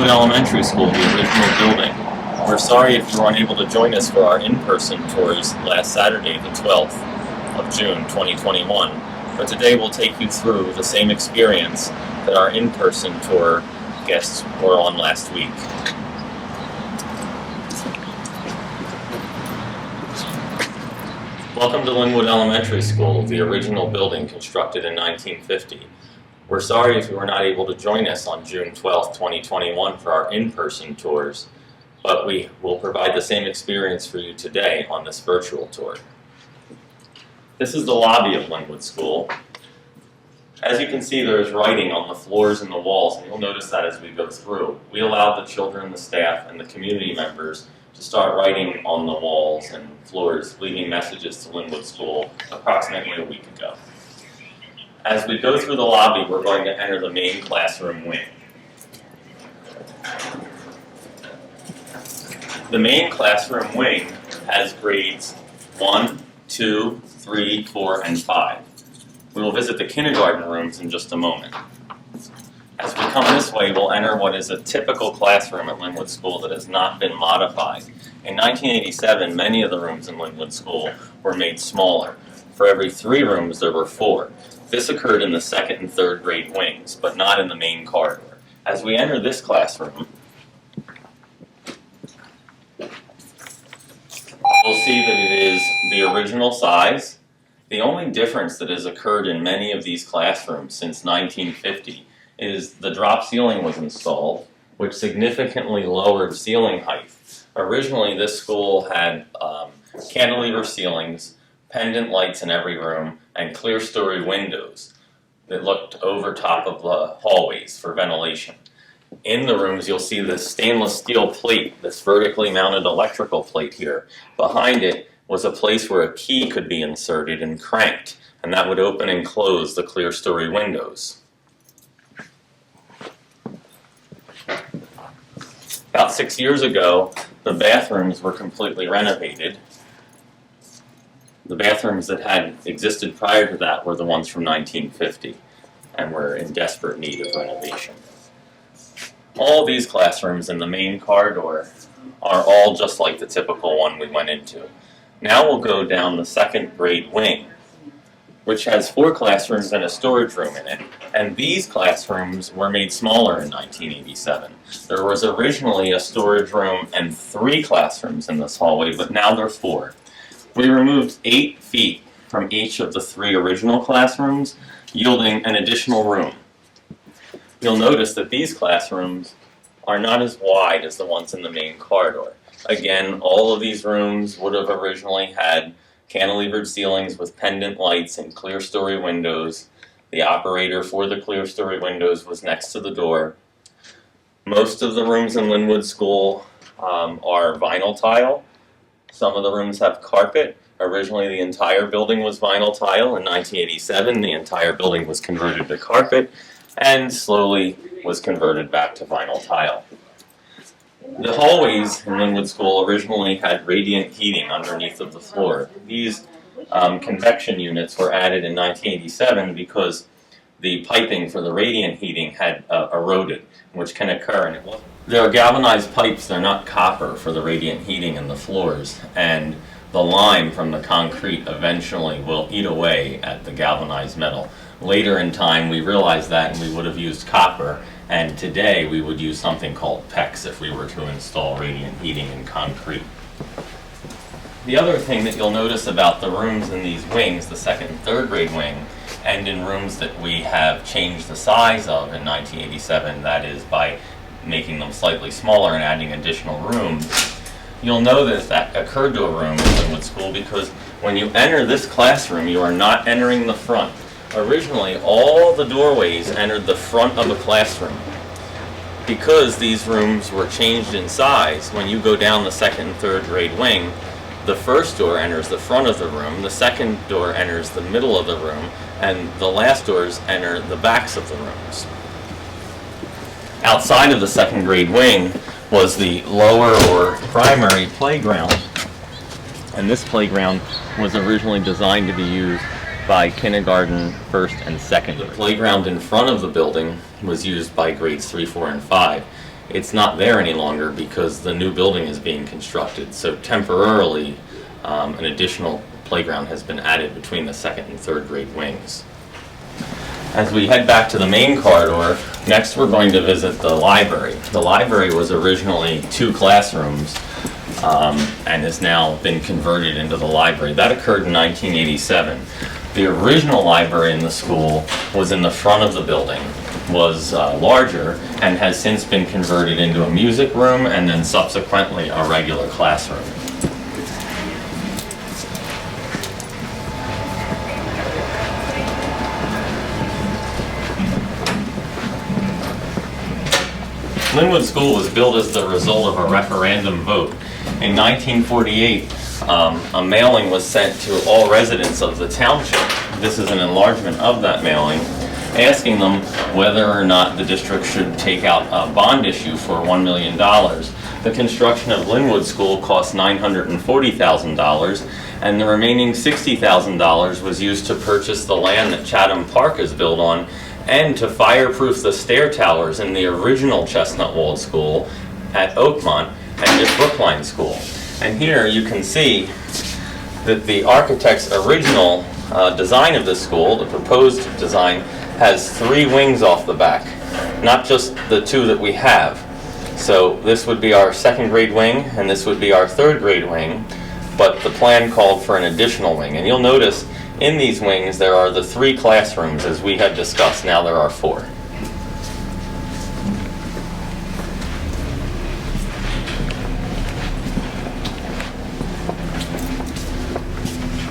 Lynnewood Elementary School, the original building. We're sorry if you were unable to join us for our in-person tours last Saturday, the 12th of June, 2021. But today we'll take you through the same experience that our in-person tour guests were on last week. Welcome to Lynnewood Elementary School, the original building constructed in 1950. We're sorry if you were not able to join us on June 12, 2021 for our in-person tours, but we will provide the same experience for you today on this virtual tour. This is the lobby of Lynnewood School. As you can see, there is writing on the floors and the walls, and you'll notice that as we go through. We allowed the children, the staff, and the community members to start writing on the walls and floors, leaving messages to Lynnewood School approximately a week ago. As we go through the lobby, we're going to enter the main classroom wing. The main classroom wing has grades 1, 2, 3, 4, and 5. We will visit the kindergarten rooms in just a moment. As we come this way, we'll enter what is a typical classroom at Lynnewood School that has not been modified. In 1987, many of the rooms in Lynnewood School were made smaller. For every 3 rooms, there were 4. This occurred in the 2nd and 3rd grade wings, but not in the main corridor. As we enter this classroom, we'll see that it is the original size. The only difference that has occurred in many of these classrooms since 1950 is the drop ceiling was installed, which significantly lowered ceiling height. Originally, this school had cantilever ceilings, pendant lights in every room, and clear-story windows that looked over top of the hallways for ventilation. In the rooms, you'll see this stainless steel plate, this vertically mounted electrical plate here. Behind it was a place where a key could be inserted and cranked, and that would open and close the clear-story windows. About 6 years ago, the bathrooms were completely renovated. The bathrooms that had existed prior to that were the ones from 1950 and were in desperate need of renovation. All these classrooms in the main corridor are all just like the typical one we went into. Now we'll go down the 2nd grade wing, which has 4 classrooms and a storage room in it. And these classrooms were made smaller in 1987. There was originally a storage room and 3 classrooms in this hallway, but now there are 4. We removed 8 feet from each of the 3 original classrooms, yielding an additional room. You'll notice that these classrooms are not as wide as the ones in the main corridor. Again, all of these rooms would have originally had cantilevered ceilings with pendant lights and clear-story windows. The operator for the clear-story windows was next to the door. Most of the rooms in Lynnewood School are vinyl tile. Some of the rooms have carpet. Originally, the entire building was vinyl tile. In 1987, the entire building was converted to carpet and slowly was converted back to vinyl tile. The hallways in Lynnewood School originally had radiant heating underneath of the floor. These convection units were added in 1987 because the piping for the radiant heating had eroded, which can occur, and it wasn't. There are galvanized pipes, they're not copper, for the radiant heating in the floors, and the lime from the concrete eventually will eat away at the galvanized metal. Later in time, we realized that, and we would have used copper, and today we would use something called PEX if we were to install radiant heating in concrete. The other thing that you'll notice about the rooms in these wings, the 2nd and 3rd grade wing, and in rooms that we have changed the size of in 1987, that is by making them slightly smaller and adding additional rooms, you'll notice that occurred to a room in Lynnewood School because when you enter this classroom, you are not entering the front. Originally, all the doorways entered the front of a classroom. Because these rooms were changed in size, when you go down the 2nd and 3rd grade wing, the first door enters the front of the room, the second door enters the middle of the room, and the last doors enter the backs of the rooms. Outside of the 2nd grade wing was the lower or primary playground. And this playground was originally designed to be used by kindergarten, 1st, and 2nd. The playground in front of the building was used by grades 3, 4, and 5. it's not there any longer because the new building is being constructed. So temporarily, an additional playground has been added between the second and third grade wings. As we head back to the main corridor, next we're going to visit the library. The library was originally 2 classrooms and has now been converted into the library. That occurred in 1987. The original library in the school was in the front of the building, was larger, and has since been converted into a music room and then subsequently a regular classroom. Lynnewood School was built as the result of a referendum vote. In 1948, a mailing was sent to all residents of the township. This is an enlargement of that mailing, asking them whether or not the district should take out a bond issue for $1 million. The construction of Lynnewood School cost $940,000, and the remaining $60,000 was used to purchase the land that Chatham Park is built on and to fireproof the stair towers in the original Chestnut Wold School at Oakmont and Miss Brookline School. And here you can see that the architect's original design of the school, the proposed design, has 3 wings off the back, not just the 2 that we have. So this would be our second grade wing and this would be our third grade wing, but the plan called for an additional wing. And you'll notice in these wings there are the 3 classrooms as we had discussed. Now there are 4.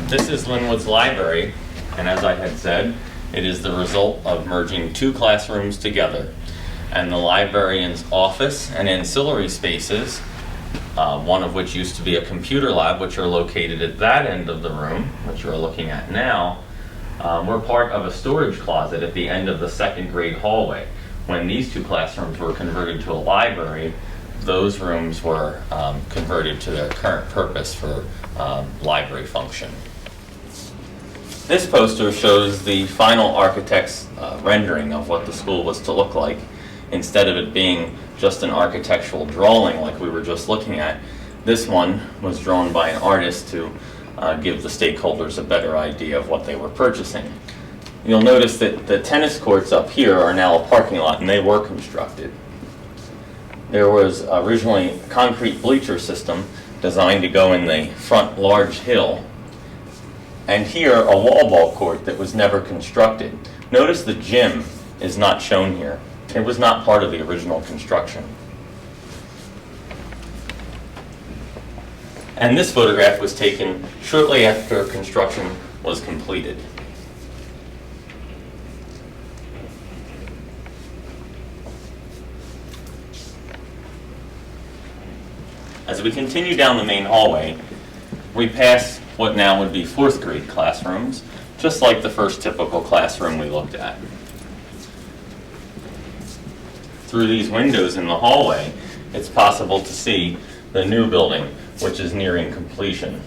This is Lynnewood's library, and as I had said, it is the result of merging 2 classrooms together. And the librarian's office and ancillary spaces, one of which used to be a computer lab, which are located at that end of the room, which you're looking at now, were part of a storage closet at the end of the second grade hallway. When these 2 classrooms were converted to a library, those rooms were converted to their current purpose for library function. This poster shows the final architect's rendering of what the school was to look like. Instead of it being just an architectural drawing like we were just looking at, this one was drawn by an artist to give the stakeholders a better idea of what they were purchasing. You'll notice that the tennis courts up here are now a parking lot, and they were constructed. There was originally a concrete bleacher system designed to go in the front large hill, and here a wall ball court that was never constructed. Notice the gym is not shown here. It was not part of the original construction. And this photograph was taken shortly after construction was completed. As we continue down the main hallway, we pass what now would be 4th grade classrooms, just like the first typical classroom we looked at. Through these windows in the hallway, it's possible to see the new building, which is nearing completion.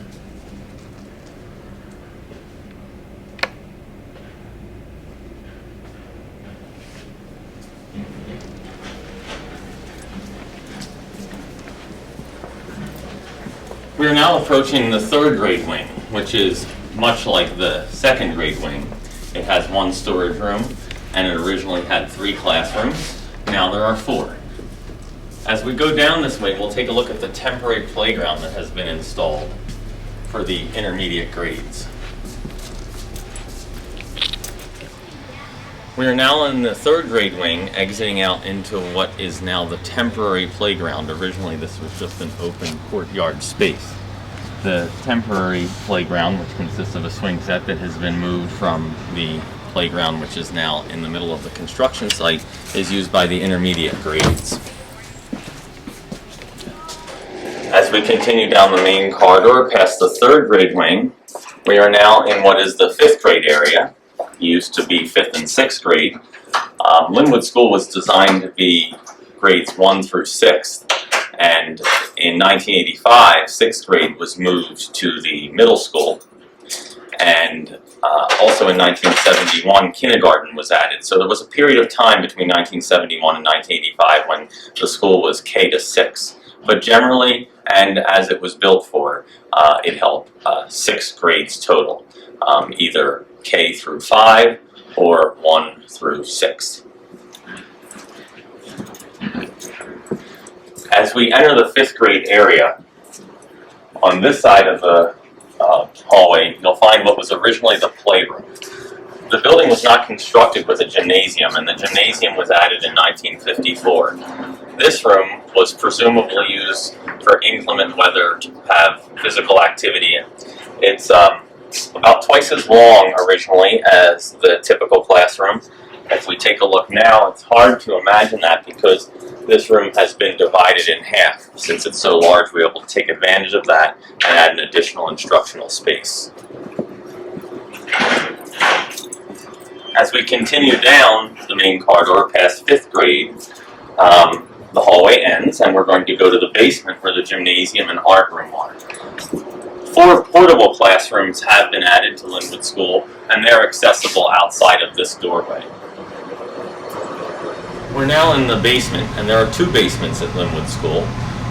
We are now approaching the 3rd grade wing, which is much like the 2nd grade wing. It has 1 storage room, and it originally had 3 classrooms. Now there are 4. As we go down this way, we'll take a look at the temporary playground that has been installed for the intermediate grades. We are now in the 3rd grade wing, exiting out into what is now the temporary playground. Originally this was just an open courtyard space. The temporary playground, which consists of a swing set that has been moved from the playground, which is now in the middle of the construction site, is used by the intermediate grades. As we continue down the main corridor past the 3rd grade wing, we are now in what is the 5th grade area. It used to be 5th and 6th grade. Lynnewood School was designed to be grades 1 through 6th, and in 1985, 6th grade was moved to the middle school. And also in 1971, kindergarten was added. So there was a period of time between 1971 and 1985 when the school was K to 6. But generally, and as it was built for, it held 6 grades total, either K through 5 or 1 through 6. As we enter the 5th grade area, on this side of the hallway, you'll find what was originally the playroom. The building was not constructed with a gymnasium, and the gymnasium was added in 1954. This room was presumably used for inclement weather to have physical activity in. It's about twice as long originally as the typical classroom. If we take a look now, it's hard to imagine that because this room has been divided in half. Since it's so large, we're able to take advantage of that and add an additional instructional space. As we continue down the main corridor past 5th grade, the hallway ends, and we're going to go to the basement where the gymnasium and art room are. 4 portable classrooms have been added to Lynnewood School, and they're accessible outside of this doorway. We're now in the basement, and there are 2 basements at Lynnewood School.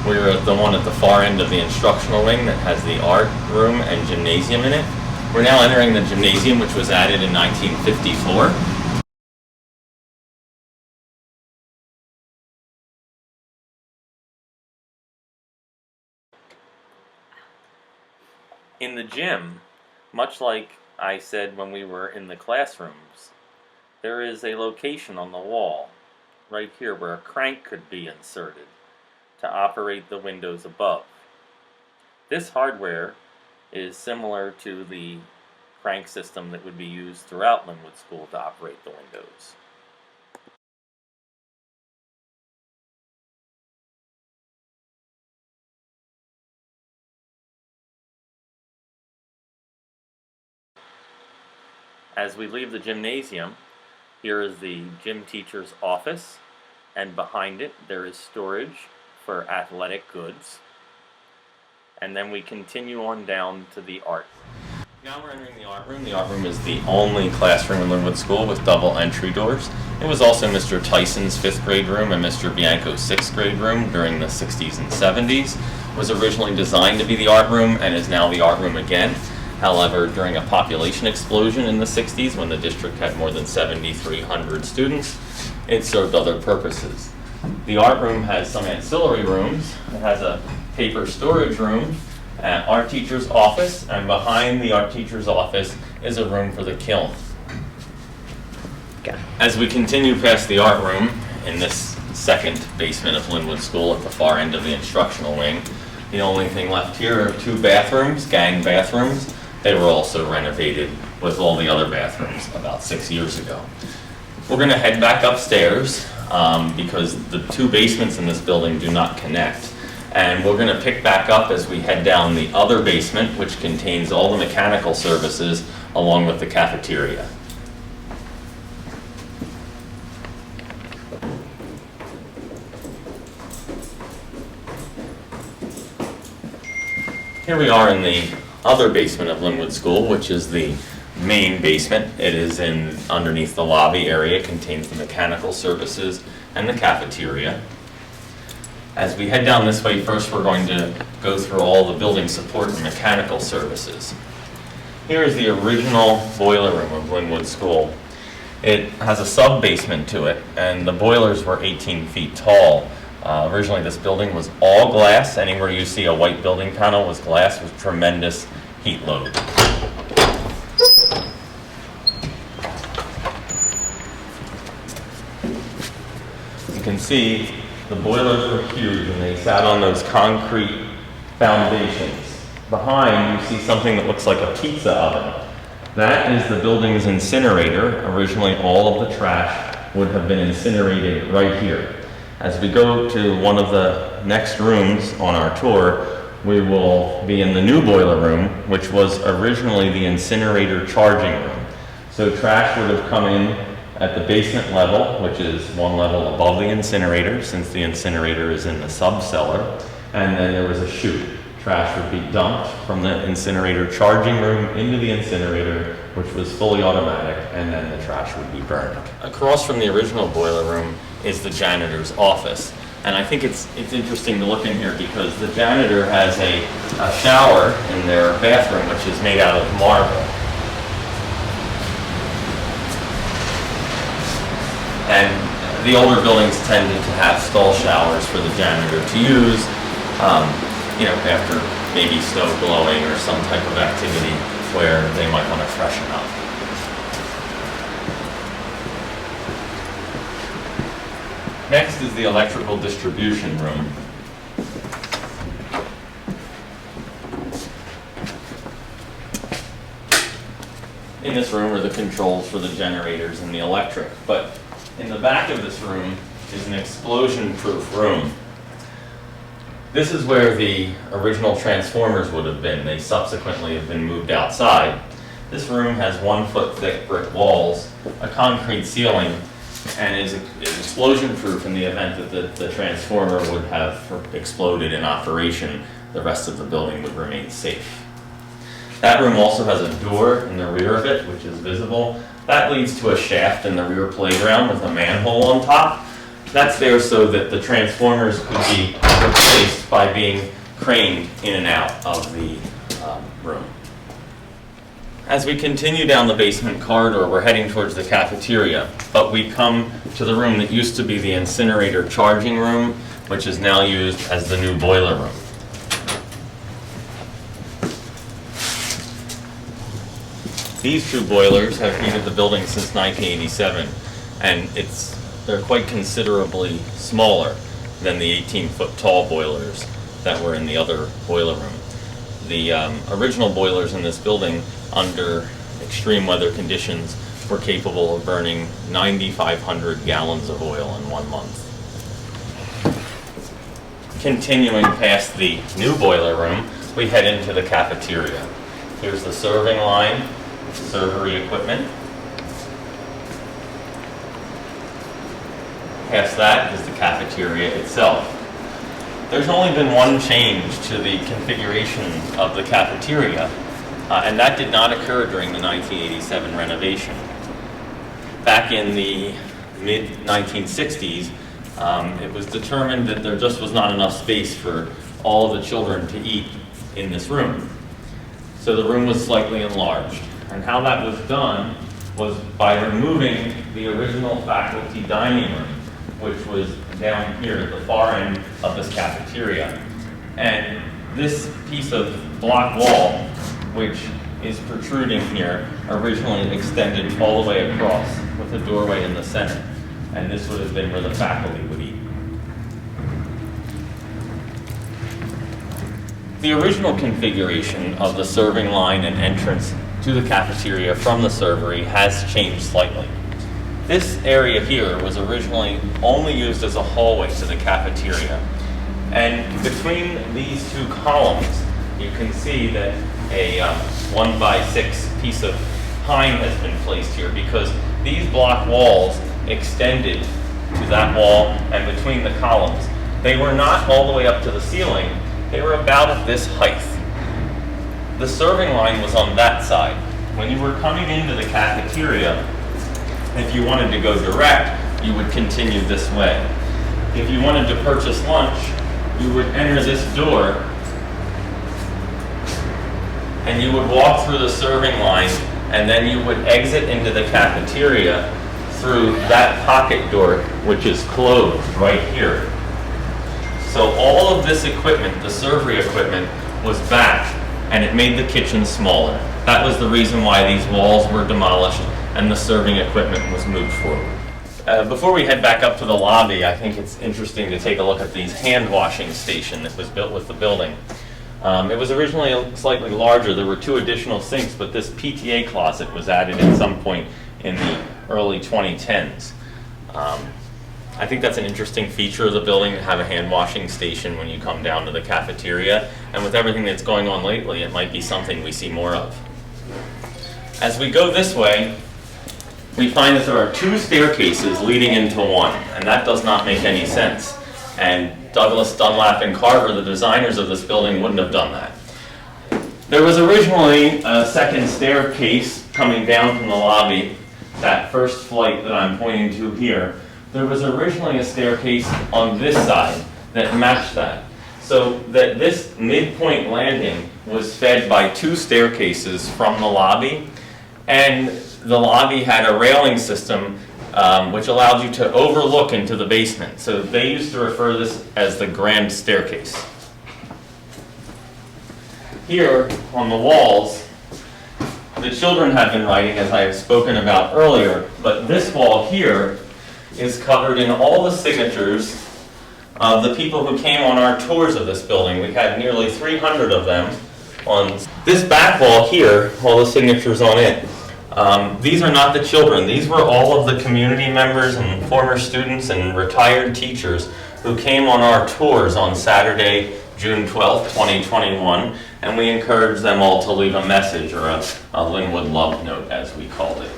We're at the one at the far end of the instructional wing that has the art room and gymnasium in it. We're now entering the gymnasium, which was added in 1954. In the gym, much like I said when we were in the classrooms, there is a location on the wall right here where a crank could be inserted to operate the windows above. This hardware is similar to the crank system that would be used throughout Lynnewood School to operate the windows. As we leave the gymnasium, here is the gym teacher's office, and behind it there is storage for athletic goods. And then we continue on down to the art. Now we're entering the art room. The art room is the only classroom in Lynnewood School with double entry doors. It was also Mr. Tyson's 5th grade room and Mr. Bianco's 6th grade room during the 60s and 70s. It was originally designed to be the art room and is now the art room again. However, during a population explosion in the 60s, when the district had more than 7,300 students, it served other purposes. The art room has some ancillary rooms. It has a paper storage room, an art teacher's office, and behind the art teacher's office is a room for the kiln. Okay. As we continue past the art room in this 2nd basement of Lynnewood School at the far end of the instructional wing, the only thing left here are 2 bathrooms, gang bathrooms. They were also renovated with all the other bathrooms about 6 years ago. We're going to head back upstairs because the 2 basements in this building do not connect. And we're going to pick back up as we head down the other basement, which contains all the mechanical services along with the cafeteria. Here we are in the other basement of Lynnewood School, which is the main basement. It is underneath the lobby area, contains the mechanical services and the cafeteria. As we head down this way, first we're going to go through all the building support and mechanical services. Here is the original boiler room of Lynnewood School. It has a sub-basement to it, and the boilers were 18 feet tall. Originally this building was all glass. Anywhere you see a white building panel was glass with tremendous heat load. You can see the boilers were huge and they sat on those concrete foundations. Behind you see something that looks like a pizza oven. That is the building's incinerator. Originally all of the trash would have been incinerated right here. As we go to one of the next rooms on our tour, we will be in the new boiler room, which was originally the incinerator charging room. So trash would have come in at the basement level, which is one level above the incinerator, since the incinerator is in the sub-cellar, and then there was a chute. trash would be dumped from the incinerator charging room into the incinerator, which was fully automatic, and then the trash would be burned. Across from the original boiler room is the janitor's office. And I think it's interesting to look in here because the janitor has a shower in their bathroom, which is made out of marble. And the older buildings tended to have stall showers for the janitor to use, after maybe snow blowing or some type of activity where they might want to freshen up. Next is the electrical distribution room. In this room are the controls for the generators and the electric, but in the back of this room is an explosion-proof room. This is where the original transformers would have been. They subsequently have been moved outside. This room has 1-foot thick brick walls, a concrete ceiling, and is explosion-proof in the event that the transformer would have exploded in operation. The rest of the building would remain safe. That room also has a door in the rear of it, which is visible. That leads to a shaft in the rear playground with a manhole on top. That's there so that the transformers could be replaced by being craned in and out of the room. As we continue down the basement corridor, we're heading towards the cafeteria, but we come to the room that used to be the incinerator charging room, which is now used as the new boiler room. These two boilers have heated the building since 1987, and they're quite considerably smaller than the 18-foot tall boilers that were in the other boiler room. The original boilers in this building, under extreme weather conditions, were capable of burning 9,500 gallons of oil in 1 month. Continuing past the new boiler room, we head into the cafeteria. Here's the serving line, servery equipment. Past that is the cafeteria itself. There's only been one change to the configuration of the cafeteria, and that did not occur during the 1987 renovation. Back in the mid-1960s, it was determined that there just was not enough space for all the children to eat in this room. So the room was slightly enlarged. And how that was done was by removing the original faculty dining room, which was down here at the far end of this cafeteria. And this piece of block wall, which is protruding here, originally extended all the way across with a doorway in the center. And this would have been where the faculty would eat. The original configuration of the serving line and entrance to the cafeteria from the servery has changed slightly. This area here was originally only used as a hallway to the cafeteria. And between these two columns, you can see that a 1x6 piece of pine has been placed here because these block walls extended to that wall and between the columns. They were not all the way up to the ceiling, they were about at this height. The serving line was on that side. When you were coming into the cafeteria, if you wanted to go direct, you would continue this way. If you wanted to purchase lunch, you would enter this door and you would walk through the serving line and then you would exit into the cafeteria through that pocket door, which is closed right here. So all of this equipment, the servery equipment, was back, and it made the kitchen smaller. That was the reason why these walls were demolished and the serving equipment was moved forward. Before we head back up to the lobby, I think it's interesting to take a look at the hand washing station that was built with the building. It was originally slightly larger. There were 2 additional sinks, but this PTA closet was added at some point in the early 2010s. I think that's an interesting feature of the building, to have a hand washing station when you come down to the cafeteria. And with everything that's going on lately, it might be something we see more of. As we go this way, we find that there are 2 staircases leading into one, and that does not make any sense. And Douglas, Dunlap, and Carver, the designers of this building, wouldn't have done that. There was originally a second staircase coming down from the lobby, that first flight that I'm pointing to here. There was originally a staircase on this side that matched that. So that this midpoint landing was fed by two staircases from the lobby, and the lobby had a railing system which allowed you to overlook into the basement. So they used to refer to this as the grand staircase. Here on the walls, the children have been writing, as I have spoken about earlier, but this wall here is covered in all the signatures of the people who came on our tours of this building. We had nearly 300 of them on this back wall here, all the signatures on it. These are not the children. These were all of the community members and former students and retired teachers who came on our tours on Saturday, June 12th, 2021, and we encouraged them all to leave a message, or a Lynnewood love note, as we called it.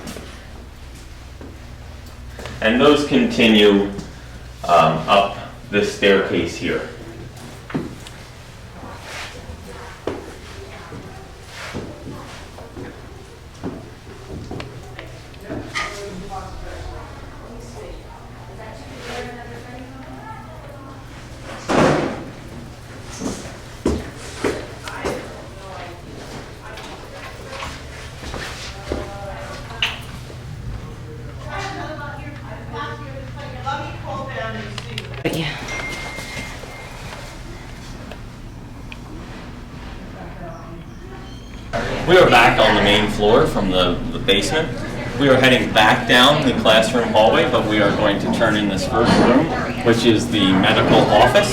And those continue up this staircase here. We are back on the main floor from the basement. We are heading back down the classroom hallway, but we are going to turn in this first room, which is the medical office.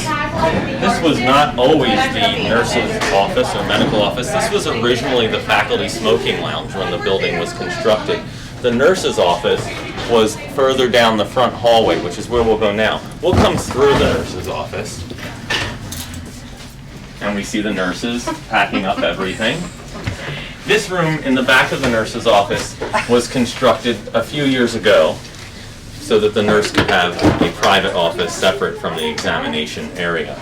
This was not always the nurse's office or medical office. This was originally the faculty smoking lounge when the building was constructed. The nurse's office was further down the front hallway, which is where we'll go now. We'll come through the nurse's office, and we see the nurses packing up everything. This room in the back of the nurse's office was constructed a few years ago so that the nurse could have a private office separate from the examination area.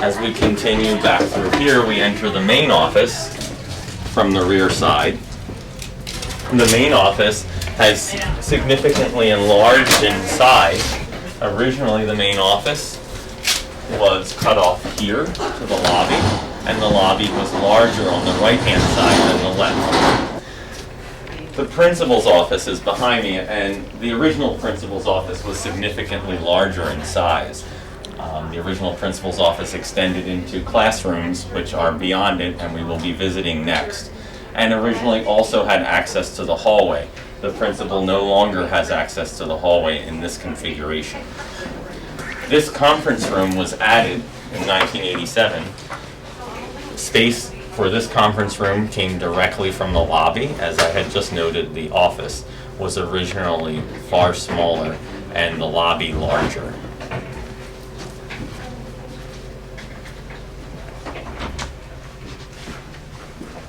As we continue back through here, we enter the main office from the rear side. The main office has significantly enlarged in size. Originally, the main office was cut off here to the lobby, and the lobby was larger on the right-hand side than the left. The principal's office is behind me, and the original principal's office was significantly larger in size. The original principal's office extended into classrooms, which are beyond it, and we will be visiting next, and originally also had access to the hallway. The principal no longer has access to the hallway in this configuration. This conference room was added in 1987. Space for this conference room came directly from the lobby. As I had just noted, the office was originally far smaller and the lobby larger.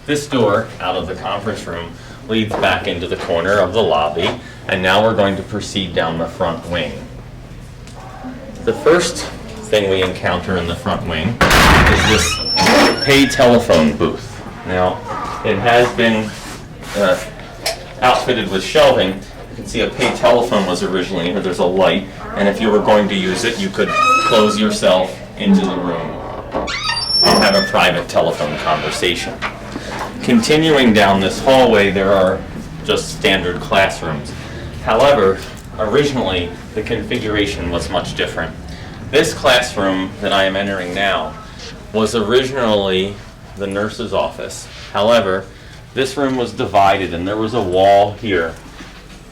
This door out of the conference room leads back into the corner of the lobby, and now we're going to proceed down the front wing. The first thing we encounter in the front wing is this pay telephone booth. Now, it has been outfitted with shelving. You can see a pay telephone was originally here. There's a light, and if you were going to use it, you could close yourself into the room and have a private telephone conversation. Continuing down this hallway, there are just standard classrooms. However, originally, the configuration was much different. This classroom that I am entering now was originally the nurse's office. However, this room was divided and there was a wall here.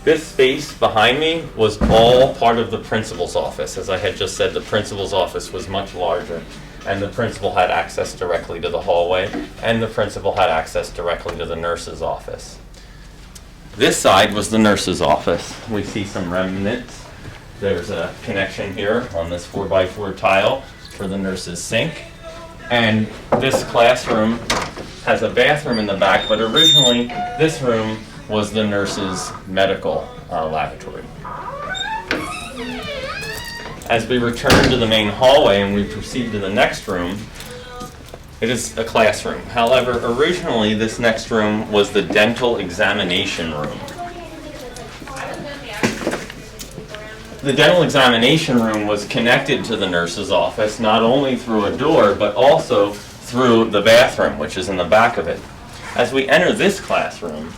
This space behind me was all part of the principal's office. As I had just said, the principal's office was much larger, and the principal had access directly to the hallway, and the principal had access directly to the nurse's office. This side was the nurse's office. We see some remnants. There's a connection here on this 4x4 tile for the nurse's sink. And this classroom has a bathroom in the back, but originally this room was the nurse's medical laboratory. As we return to the main hallway and we proceed to the next room, it is a classroom. However, originally this next room was the dental examination room. The dental examination room was connected to the nurse's office not only through a door but also through the bathroom, which is in the back of it. As we enter this classroom,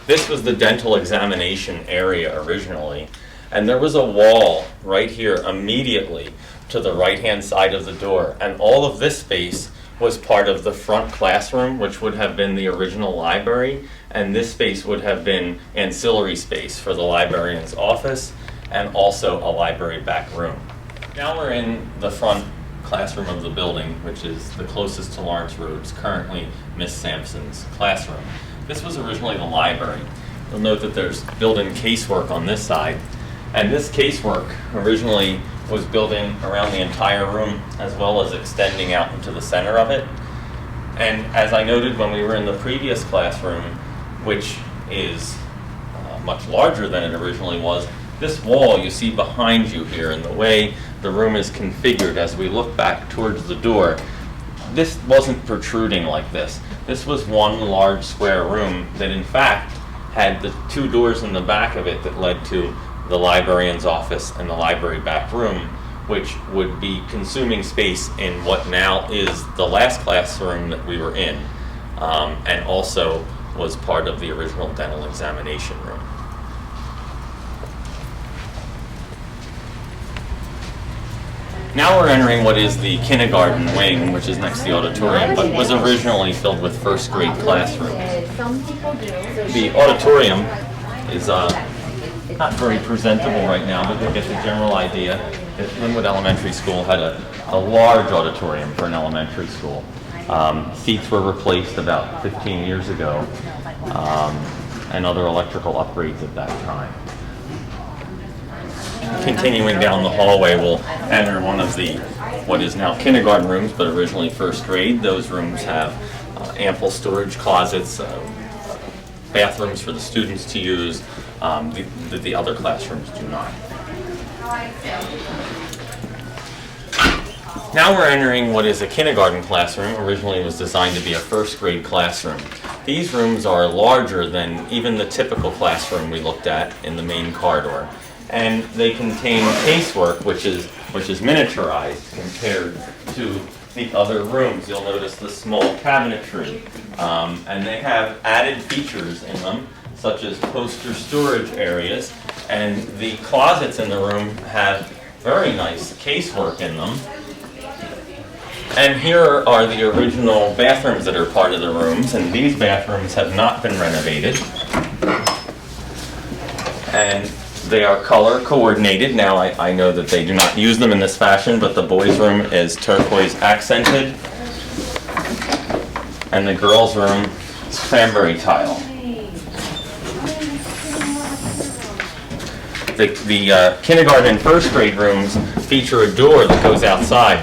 this was the dental examination area originally, and there was a wall right here immediately to the right-hand side of the door, and all of this space was part of the front classroom, which would have been the original library, and this space would have been ancillary space for the librarian's office and also a library back room. Now we're in the front classroom of the building, which is the closest to Lawrence Roads, currently Miss Sampson's classroom. This was originally the library. You'll note that there's built-in casework on this side, and this casework originally was building around the entire room as well as extending out into the center of it. And as I noted when we were in the previous classroom, which is much larger than it originally was, this wall you see behind you here and the way the room is configured as we look back towards the door, this wasn't protruding like this. This was one large square room that in fact had the two doors in the back of it that led to the librarian's office and the library back room, which would be consuming space in what now is the last classroom that we were in, and also was part of the original dental examination room. Now we're entering what is the kindergarten wing, which is next to the auditorium, but was originally filled with first grade classrooms. The auditorium is not very presentable right now, but you'll get the general idea that Lynnewood Elementary School had a large auditorium for an elementary school. Seats were replaced about 15 years ago, and other electrical upgrades at that time. Continuing down the hallway, we'll enter one of the what is now kindergarten rooms, but originally first grade. Those rooms have ample storage closets, bathrooms for the students to use, that the other classrooms do not. Now we're entering what is a kindergarten classroom. Originally it was designed to be a first grade classroom. These rooms are larger than even the typical classroom we looked at in the main corridor. And they contain casework, which is miniaturized compared to the other rooms. You'll notice the small cabinetry, and they have added features in them, such as poster storage areas, and the closets in the room have very nice casework in them. And here are the original bathrooms that are part of the rooms, and these bathrooms have not been renovated. And they are color coordinated. Now I know that they do not use them in this fashion, but the boys' room is turquoise accented, and the girls' room is cranberry tile. The kindergarten and first grade rooms feature a door that goes outside.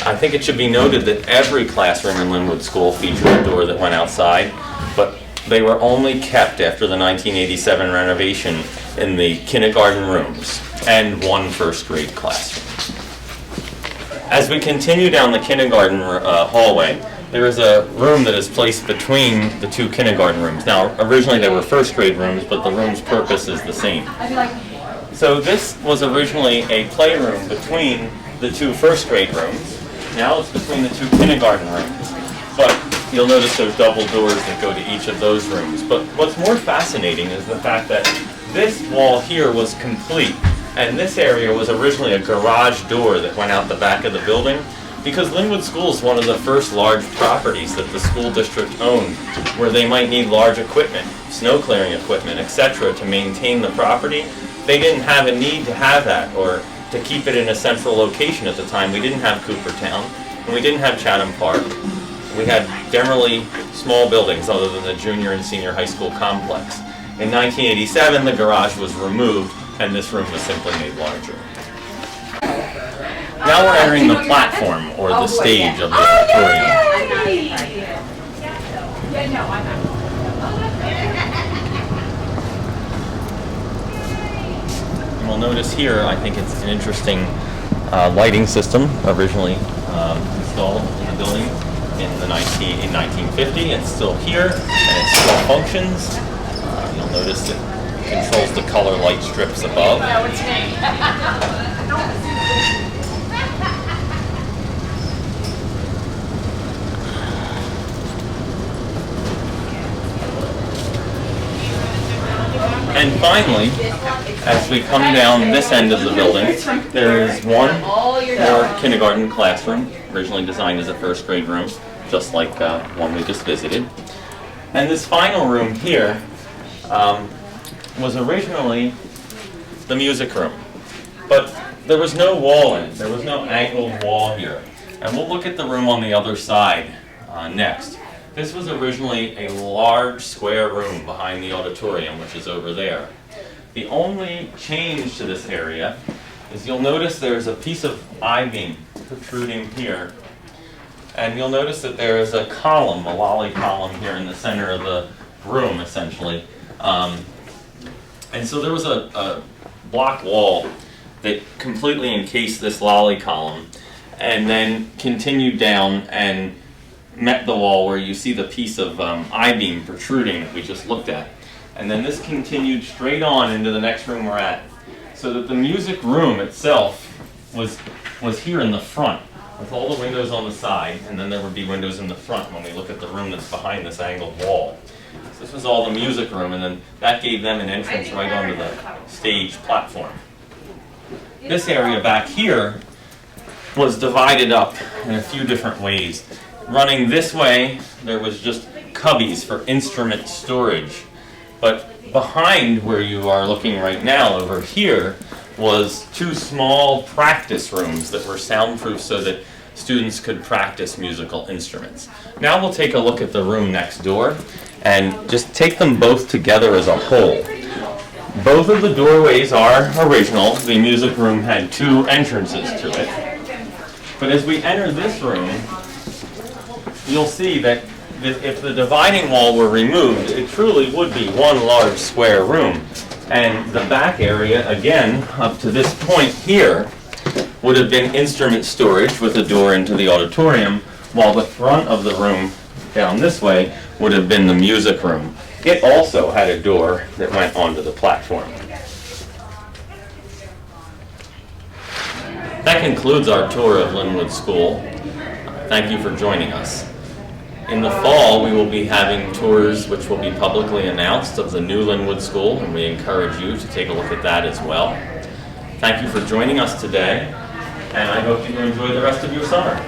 I think it should be noted that every classroom in Lynnewood School featured a door that went outside, but they were only kept after the 1987 renovation in the kindergarten rooms and one first grade classroom. As we continue down the kindergarten hallway, there is a room that is placed between the two kindergarten rooms. Now, originally they were first grade rooms, but the room's purpose is the same. So this was originally a playroom between the two first grade rooms. Now it's between the two kindergarten rooms. But you'll notice there's double doors that go to each of those rooms. But what's more fascinating is the fact that this wall here was complete, and this area was originally a garage door that went out the back of the building, because Lynnewood School is one of the first large properties that the school district owned where they might need large equipment, snow clearing equipment, etc. to maintain the property. They didn't have a need to have that or to keep it in a central location at the time. We didn't have Coopertown, and we didn't have Chatham Park. We had generally small buildings other than the junior and senior high school complex. In 1987, the garage was removed, and this room was simply made larger. Now we're entering the platform, or the stage of the auditorium. you'll notice here, I think it's an interesting lighting system originally installed in the building in 1950. It's still here and it still functions. You'll notice it controls the color light strips above. And finally, as we come down this end of the building, there is one more kindergarten classroom, originally designed as a first grade room, just like one we just visited. And this final room here was originally the music room, but there was no wall in it. There was no angled wall here. And we'll look at the room on the other side next. This was originally a large square room behind the auditorium, which is over there. The only change to this area is you'll notice there's a piece of I-beam protruding here. And you'll notice that there is a column, a lolly column here in the center of the room, essentially. And so there was a block wall that completely encased this lolly column and then continued down and met the wall where you see the piece of I-beam protruding that we just looked at. And then this continued straight on into the next room we're at. So that the music room itself was here in the front with all the windows on the side, and then there would be windows in the front when we look at the room that's behind this angled wall. So this was all the music room, and then that gave them an entrance right onto the stage platform. This area back here was divided up in a few different ways. Running this way, there was just cubbies for instrument storage. But behind where you are looking right now, over here, was two small practice rooms that were soundproof so that students could practice musical instruments. Now we'll take a look at the room next door and just take them both together as a whole. Both of the doorways are original. The music room had two entrances to it. But as we enter this room, you'll see that if the dividing wall were removed, it truly would be one large square room. And the back area, again, up to this point here, would have been instrument storage with a door into the auditorium, while the front of the room down this way would have been the music room. It also had a door that went onto the platform. That concludes our tour of Lynnewood School. Thank you for joining us. In the fall, we will be having tours which will be publicly announced of the new Lynnewood School, and we encourage you to take a look at that as well. Thank you for joining us today, and I hope you enjoy the rest of your summer.